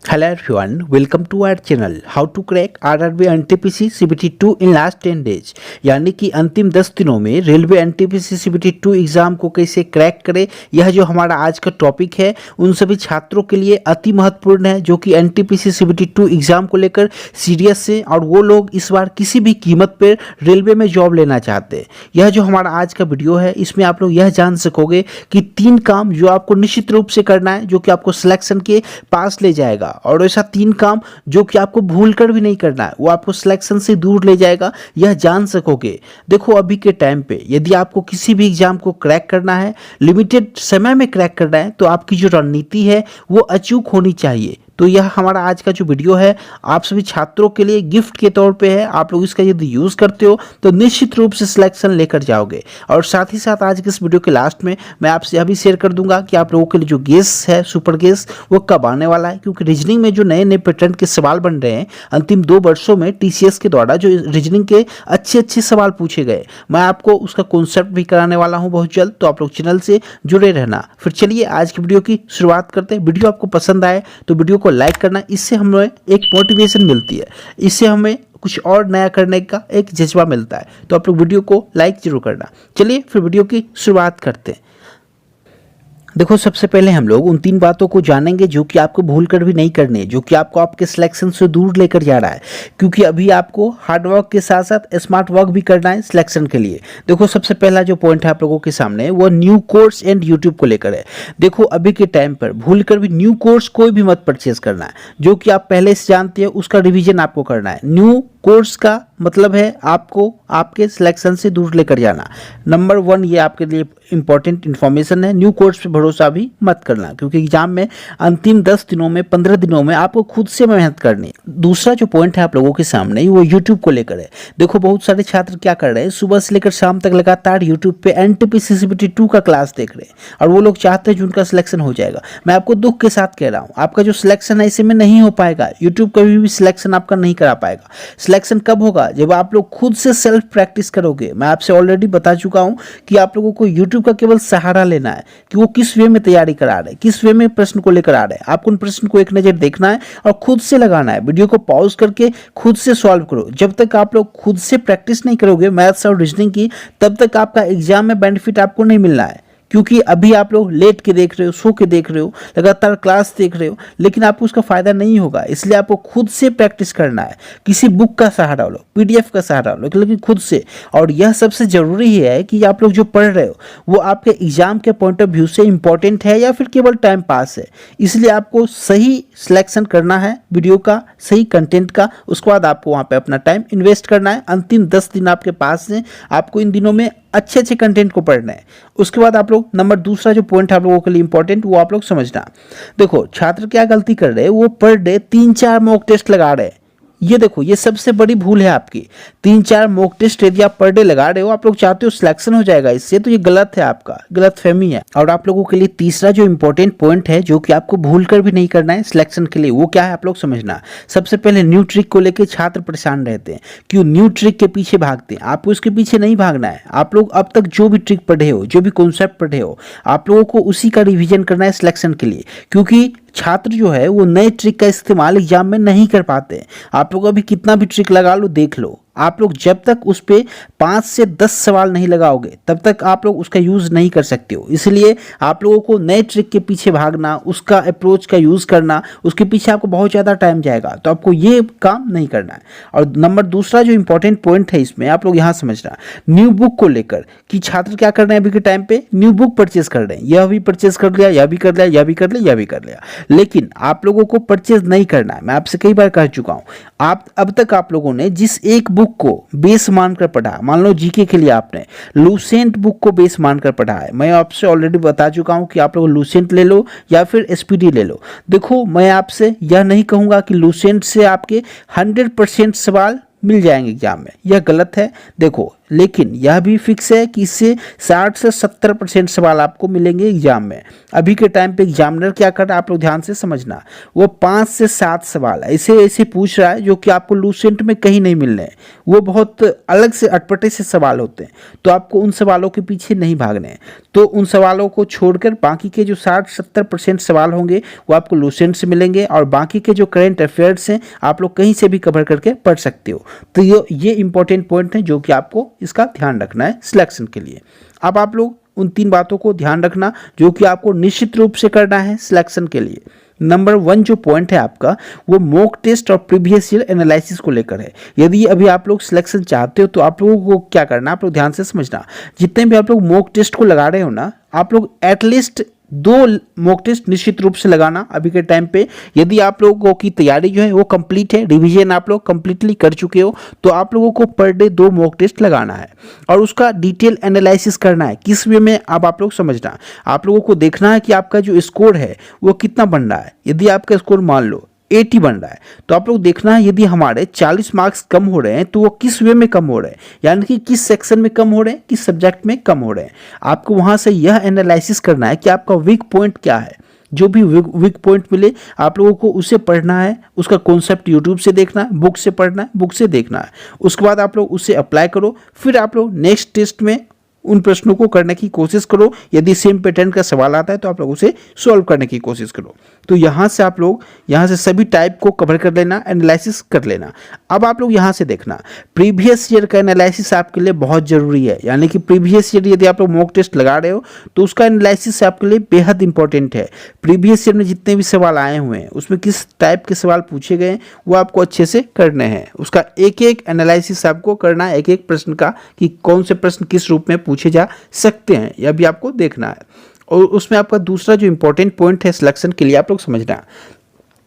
Hello everyone, welcome to our channel How to crack RRB NTPC CBT 2 in last 10 days। यानी कि अंतिम 10 दिनों में रेलवे NTPC CBT 2 एग्जाम को कैसे क्रैक करें, यह जो हमारा आज का टॉपिक है उन सभी छात्रों के लिए अति महत्वपूर्ण है जो कि NTPC CBT 2 एग्जाम को लेकर सीरियस है और वो लोग इस बार किसी भी कीमत पर रेलवे में जॉब लेना चाहते हैं। यह जो हमारा आज का वीडियो है इसमें आप लोग यह जान सकोगे कि 3 काम जो आपको निश्चित रूप से करना है जो कि आपको सिलेक्शन के पास ले जाएगा, और ऐसा 3 काम जो कि आपको भूल कर भी नहीं करना है, वो आपको सिलेक्शन से दूर ले जाएगा, यह जान सकोगे। देखो अभी के टाइम पे यदि आपको किसी भी एग्जाम को क्रैक करना है, लिमिटेड समय में क्रैक करना है, तो आपकी जो रणनीति है वो अचूक होनी चाहिए। तो यह हमारा आज का जो वीडियो है आप सभी छात्रों के लिए गिफ्ट के तौर पे है। आप लोग इसका यदि यूज़ करते हो तो निश्चित रूप से सिलेक्शन लेकर जाओगे। और साथ ही साथ आज के इस वीडियो के लास्ट में मैं आपसे यह भी शेयर कर दूंगा कि आप लोगों के लिए जो गेस है सुपर गेस वो कब आने वाला है, क्योंकि रीजनिंग में जो नए नए पैटर्न के सवाल बन रहे हैं अंतिम 2 वर्षों में TCS के द्वारा जो रीजनिंग के अच्छे सवाल पूछे गए, मैं आपको उसका कॉन्सेप्ट भी कराने वाला हूँ बहुत जल्द। तो आप लोग चैनल से जुड़े रहना। फिर चलिए आज की वीडियो की शुरुआत करते हैं। वीडियो आपको पसंद आए तो वीडियो को लाइक करना, इससे हमें एक मोटिवेशन मिलती है, इससे हमें कुछ और नया करने का एक जज्बा मिलता है। तो आप लोग वीडियो को लाइक जरूर करना। चलिए फिर वीडियो की शुरुआत करते हैं। देखो सबसे पहले हम लोग उन 3 बातों को जानेंगे जो कि आपको भूल कर भी नहीं करनी है, जो कि आपको आपके सिलेक्शन से दूर लेकर जा रहा है, क्योंकि अभी आपको हार्ड वर्क के साथ साथ स्मार्ट वर्क भी करना है सिलेक्शन के लिए। देखो सबसे पहला जो पॉइंट है आप लोगों के सामने वो न्यू कोर्स एंड यूट्यूब को लेकर है। देखो अभी के टाइम पर भूल कर भी न्यू कोर्स कोई भी मत परचेज करना है, जो कि आप पहले से जानते हैं उसका रिविजन आपको करना है। न्यू कोर्स का मतलब है आपको आपके सिलेक्शन से दूर लेकर जाना। नंबर 1 ये आपके लिए इंपॉर्टेंट इन्फॉर्मेशन है। न्यू कोर्स पे भरोसा भी मत करना, क्योंकि एग्जाम में अंतिम 10 दिनों में 15 दिनों में आपको खुद से मेहनत करनी है। दूसरा जो पॉइंट है आप लोगों के सामने वो यूट्यूब को लेकर है। देखो बहुत सारे छात्र क्या कर रहे हैं, सुबह से लेकर शाम तक लगातार यूट्यूब पे NTPC CBT 2 का क्लास देख रहे हैं और वो लोग चाहते हैं जो उनका सिलेक्शन हो जाएगा। मैं आपको दुख के साथ कह रहा हूँ आपका जो सिलेक्शन है इसी में नहीं हो पाएगा। यूट्यूब कभी भी सिलेक्शन आपका नहीं करा पाएगा। सिलेक्शन कब होगा, जब आप लोग खुद से सेल्फ प्रैक्टिस करोगे। मैं आपसे ऑलरेडी बता चुका हूं कि आप लोगों को YouTube का केवल सहारा लेना है कि वो किस वे में तैयारी करा रहे हैं, किस वे में प्रश्न को लेकर आ रहे हैं। आपको उन प्रश्न को एक नज़र देखना है और खुद से लगाना है। वीडियो को पॉज करके खुद से सॉल्व करो। जब तक आप लोग खुद से प्रैक्टिस नहीं करोगे मैथ्स और रीजनिंग की, तब तक आपका एग्जाम में बेनिफिट आपको नहीं मिलना है। क्योंकि अभी आप लोग लेट के देख रहे हो, सो के देख रहे हो, लगातार क्लास देख रहे हो, लेकिन आपको उसका फायदा नहीं होगा। इसलिए आपको खुद से प्रैक्टिस करना है। किसी बुक का सहारा लो, PDF का सहारा लो, लेकिन खुद से। और यह सबसे जरूरी है कि आप लोग जो पढ़ रहे हो वो आपके एग्जाम के पॉइंट ऑफ व्यू से इंपॉर्टेंट है या फिर केवल टाइम पास है। इसलिए आपको सही सिलेक्शन करना है वीडियो का, सही कंटेंट का। उसके बाद आपको वहाँ पे अपना टाइम इन्वेस्ट करना है। अंतिम 10 दिन आपके पास हैं, आपको इन दिनों में अच्छे कंटेंट को पढ़ना है। उसके बाद आप लोग नंबर दूसरा जो पॉइंट है आप लोगों के लिए इंपॉर्टेंट वो आप लोग समझना। देखो छात्र क्या गलती कर रहे हैं, वो पर डे 3-4 मॉक टेस्ट लगा रहे हैं। ये देखो ये सबसे बड़ी भूल है आपकी। 3-4 मॉक टेस्ट यदि आप पर डे लगा रहे हो, आप लोग चाहते हो सिलेक्शन हो जाएगा इससे, तो ये गलत है, आपका गलत फहमी है। और आप लोगों के लिए तीसरा जो इंपॉर्टेंट पॉइंट है जो कि आपको भूल कर भी नहीं करना है सिलेक्शन के लिए, वो क्या है आप लोग समझना। सबसे पहले न्यू ट्रिक को लेकर छात्र परेशान रहते हैं, क्यों न्यू ट्रिक के पीछे भागते हैं। आपको उसके पीछे नहीं भागना है। आप लोग अब तक जो भी ट्रिक पढ़े हो, जो भी कॉन्सेप्ट पढ़े हो, आप लोगों को उसी का रिविजन करना है सिलेक्शन के लिए। क्योंकि छात्र जो है वो नए ट्रिक का इस्तेमाल एग्जाम में नहीं कर पाते। आप लोग अभी कितना भी ट्रिक लगा लो, देख लो, आप लोग जब तक उस पे 5 से 10 सवाल नहीं लगाओगे तब तक आप लोग उसका यूज़ नहीं कर सकते हो। इसलिए आप लोगों को नए ट्रिक के पीछे भागना, उसका अप्रोच का यूज़ करना, उसके पीछे आपको बहुत ज़्यादा टाइम जाएगा। तो आपको ये काम नहीं करना है। और नंबर दूसरा जो इंपॉर्टेंट पॉइंट है इसमें आप लोग यहाँ समझना, न्यू बुक को लेकर कि छात्र क्या कर रहे हैं अभी के टाइम पे, न्यू बुक परचेज कर रहे हैं। यह भी परचेज कर लिया, यह भी कर लिया, यह भी कर लिया, यह भी कर लिया, लेकिन आप लोगों को परचेज नहीं करना है। मैं आपसे कई बार कह चुका हूँ, आप अब तक आप लोगों ने जिस एक बुक को बेस मानकर पढ़ा, मान लो जीके के लिए आपने लूसेंट बुक को बेस मानकर पढ़ा है। मैं आपसे ऑलरेडी बता चुका हूं कि आप लोग लूसेंट ले लो या फिर SPD ले लो। देखो मैं आपसे यह नहीं कहूंगा कि लूसेंट से आपके 100% सवाल मिल जाएंगे एग्जाम में, यह गलत है। देखो लेकिन यह भी फिक्स है कि इससे 60 से 70% सवाल आपको मिलेंगे एग्जाम में। अभी के टाइम पे एग्जामिनर क्या कर रहा है आप लोग ध्यान से समझना, वो 5 से 7 सवाल ऐसे ऐसे पूछ रहा है जो कि आपको लूसेंट में कहीं नहीं मिल रहे हैं, वो बहुत अलग से अटपटे से सवाल होते हैं। तो आपको उन सवालों के पीछे नहीं भागने हैं, तो उन सवालों को छोड़कर बाकी के जो 60-70% सवाल होंगे वो आपको लूसेंट से मिलेंगे, और बाकी के जो करेंट अफेयर्स हैं आप लोग कहीं से भी कवर करके पढ़ सकते हो। तो ये इंपॉर्टेंट पॉइंट है जो कि आपको इसका ध्यान रखना है सिलेक्शन के लिए। अब आप लोग उन 3 बातों को ध्यान रखना जो कि आपको निश्चित रूप से करना है सिलेक्शन के लिए। नंबर 1 जो पॉइंट है आपका वो मॉक टेस्ट और प्रीवियस ईयर एनालिसिस को लेकर है। यदि अभी आप लोग सिलेक्शन चाहते हो तो आप लोगों को क्या करना, आप लोग ध्यान से समझना, जितने भी आप लोग मॉक टेस्ट को लगा रहे हो ना, आप लोग एटलीस्ट 2 मॉक टेस्ट निश्चित रूप से लगाना अभी के टाइम पे। यदि आप लोगों की तैयारी जो है वो कंप्लीट है, रिवीजन आप लोग कंप्लीटली कर चुके हो, तो आप लोगों को पर डे 2 मॉक टेस्ट लगाना है और उसका डिटेल एनालिसिस करना है। किस वे में अब आप लोग समझना, आप लोगों को देखना है कि आपका जो स्कोर है वो कितना बन रहा है। यदि आपका स्कोर मान लो 80 बन रहा है तो आप लोग देखना है यदि हमारे 40 मार्क्स कम हो रहे हैं तो वो किस वे में कम हो रहे हैं, यानी कि किस सेक्शन में कम हो रहे हैं, किस सब्जेक्ट में कम हो रहे हैं। आपको वहां से यह एनालिसिस करना है कि आपका वीक पॉइंट क्या है। जो भी वीक पॉइंट मिले आप लोगों को उसे पढ़ना है, उसका कॉन्सेप्ट यूट्यूब से देखना है, बुक से पढ़ना है, बुक से देखना है। उसके बाद आप लोग उसे अप्लाई करो, फिर आप लोग नेक्स्ट टेस्ट में उन प्रश्नों को करने की कोशिश करो। यदि सेम पैटर्न का सवाल आता है तो आप लोग उसे सॉल्व करने की कोशिश करो। तो यहाँ से आप लोग यहाँ से सभी टाइप को कवर कर लेना, एनालिसिस कर लेना। अब आप लोग यहाँ से देखना, प्रीवियस ईयर का एनालिसिस आपके लिए बहुत जरूरी है। यानी कि प्रीवियस ईयर यदि आप लोग मॉक टेस्ट लगा रहे हो तो उसका एनालिसिस आपके लिए बेहद इंपॉर्टेंट है। प्रीवियस ईयर में जितने भी सवाल आए हुए हैं उसमें किस टाइप के सवाल पूछे गए वो आपको अच्छे से करने हैं। उसका एक एक एनालिसिस आपको करना है, एक एक प्रश्न का, कि कौन से प्रश्न किस रूप में पूछे जा सकते हैं, यह भी आपको देखना है। और उसमें आपका दूसरा जो इंपॉर्टेंट पॉइंट है सिलेक्शन के लिए आप लोग समझना,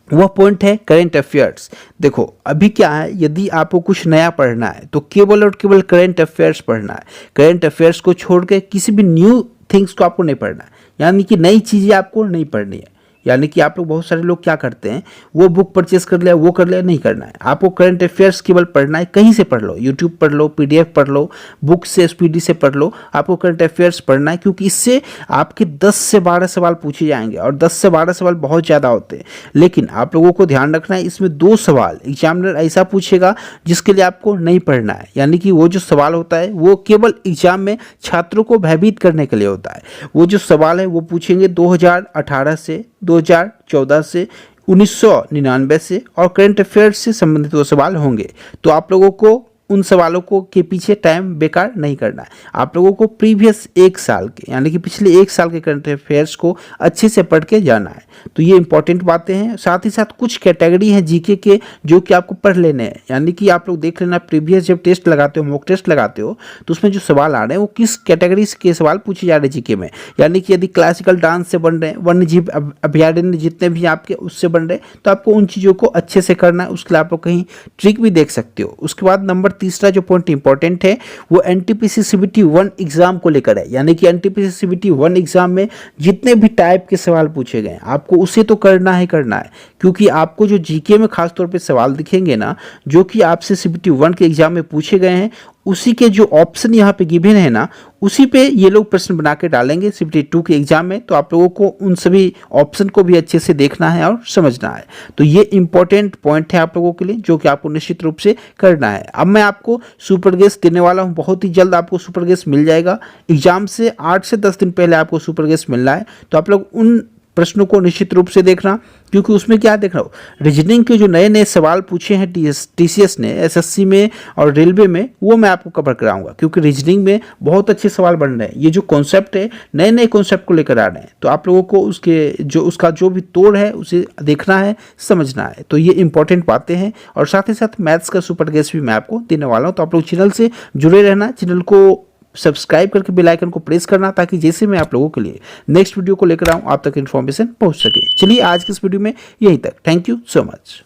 वह पॉइंट है करेंट अफेयर्स। देखो अभी क्या है, यदि आपको कुछ नया पढ़ना है तो केवल और केवल करेंट अफेयर्स पढ़ना है। करेंट अफेयर्स को छोड़ के किसी भी न्यू थिंग्स को आपको नहीं पढ़ना है, यानी कि नई चीज़ें आपको नहीं पढ़नी है। यानी कि आप लोग, बहुत सारे लोग क्या करते हैं, वो बुक परचेस कर लिया, वो कर लिया, नहीं करना है। आपको करंट अफेयर्स केवल पढ़ना है, कहीं से पढ़ लो, यूट्यूब पढ़ लो, पीडीएफ पढ़ लो, बुक से एसपीडी से पढ़ लो, आपको करंट अफेयर्स पढ़ना है, क्योंकि इससे आपके 10 से 12 सवाल पूछे जाएंगे और 10 से 12 सवाल बहुत ज़्यादा होते हैं। लेकिन आप लोगों को ध्यान रखना है, इसमें 2 सवाल एग्जामिनर ऐसा पूछेगा जिसके लिए आपको नहीं पढ़ना है। यानी कि वो जो सवाल होता है वो केवल एग्जाम में छात्रों को भयभीत करने के लिए होता है। वो जो सवाल है वो पूछेंगे 2018 से, 2014 से, 1999 से, और करंट अफेयर्स से संबंधित वो सवाल होंगे। तो आप लोगों को उन सवालों को के पीछे टाइम बेकार नहीं करना है। आप लोगों को प्रीवियस 1 साल के, यानी कि पिछले 1 साल के करंट अफेयर्स को अच्छे से पढ़ के जाना है। तो ये इंपॉर्टेंट बातें हैं। साथ ही साथ कुछ कैटेगरी हैं जीके के जो कि आपको पढ़ लेने हैं। यानी कि आप लोग देख लेना, प्रीवियस जब टेस्ट लगाते हो, मॉक टेस्ट लगाते हो, तो उसमें जो सवाल आ रहे हैं वो किस कैटेगरी के सवाल पूछे जा रहे हैं जीके में। यानी कि यदि क्लासिकल डांस से बन रहे हैं, वन्य जीव अभयारण्य जितने भी आपके उससे बन रहे हैं, तो आपको उन चीज़ों को अच्छे से करना है। उसके लिए आप लोग कहीं ट्रिक भी देख सकते हो। उसके बाद नंबर तीसरा जो पॉइंट इंपॉर्टेंट है वो एनटीपीसी सीबीटी 1 एग्जाम को लेकर है। यानी कि एनटीपीसी सीबीटी 1 एग्जाम में जितने भी टाइप के सवाल पूछे गए आपको उसे तो करना है, क्योंकि आपको जो जीके में खासतौर पे सवाल दिखेंगे ना, जो कि आपसे सीबीटी 1 के एग्जाम में पूछे गए हैं, उसी के जो ऑप्शन यहाँ पे गिवन है ना, उसी पे ये लोग प्रश्न बना के डालेंगे सीबीटी 2 के एग्जाम में। तो आप लोगों को उन सभी ऑप्शन को भी अच्छे से देखना है और समझना है। तो ये इंपॉर्टेंट पॉइंट है आप लोगों के लिए जो कि आपको निश्चित रूप से करना है। अब मैं आपको सुपर गेस्ट देने वाला हूँ, बहुत ही जल्द आपको सुपर गेस्ट मिल जाएगा। एग्जाम से 8 से 10 दिन पहले आपको सुपर गेस्ट मिल रहा है। तो आप लोग उन प्रश्नों को निश्चित रूप से देखना, क्योंकि उसमें क्या देख रहा हो, रीजनिंग के जो नए नए सवाल पूछे हैं टीसीएस ने, एसएससी में और रेलवे में, वो मैं आपको कवर कराऊंगा। क्योंकि रीजनिंग में बहुत अच्छे सवाल बन रहे हैं। ये जो कॉन्सेप्ट है, नए नए कॉन्सेप्ट को लेकर आ रहे हैं, तो आप लोगों को उसका जो भी तोड़ है उसे देखना है, समझना है। तो ये इंपॉर्टेंट बातें हैं। और साथ ही साथ मैथ्स का सुपर गेस्ट भी मैं आपको देने वाला हूँ। तो आप लोग चैनल से जुड़े रहना, चैनल को सब्सक्राइब करके बेल आइकन को प्रेस करना, ताकि जैसे मैं आप लोगों के लिए नेक्स्ट वीडियो को लेकर आऊं आप तक इन्फॉर्मेशन पहुंच सके। चलिए आज के इस वीडियो में यहीं तक। Thank you so much.